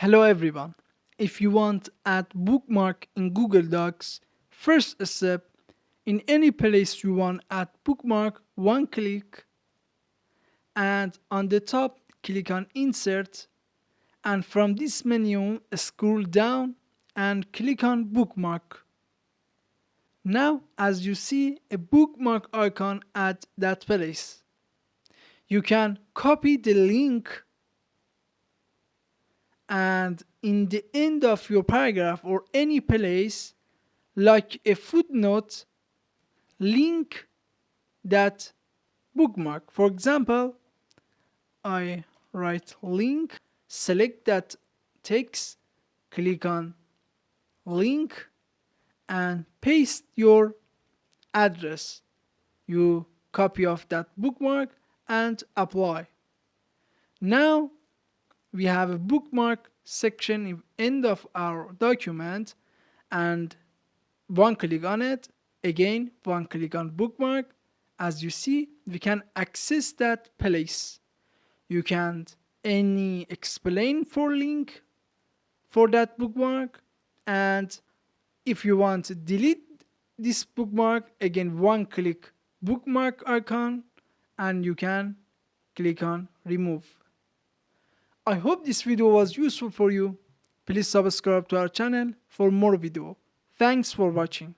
Hello everyone. If you want to add bookmark in Google Docs, first step, in any place you want to add bookmark, one click, and on the top click on insert, and from this menu scroll down and click on bookmark. Now as you see a bookmark icon at that place. You can copy the link and in the end of your paragraph or any place like a footnote link that bookmark. For example, I write link, select that text, click on link and paste your address, you copy of that bookmark and apply. Now we have a bookmark section in end of our document, and one click on it, again one click on bookmark. As you see, we can access that place. You can any explain for link for that bookmark, and if you want to delete this bookmark, again one click bookmark icon and you can click on remove. I hope this video was useful for you. Please subscribe to our channel for more video. Thanks for watching.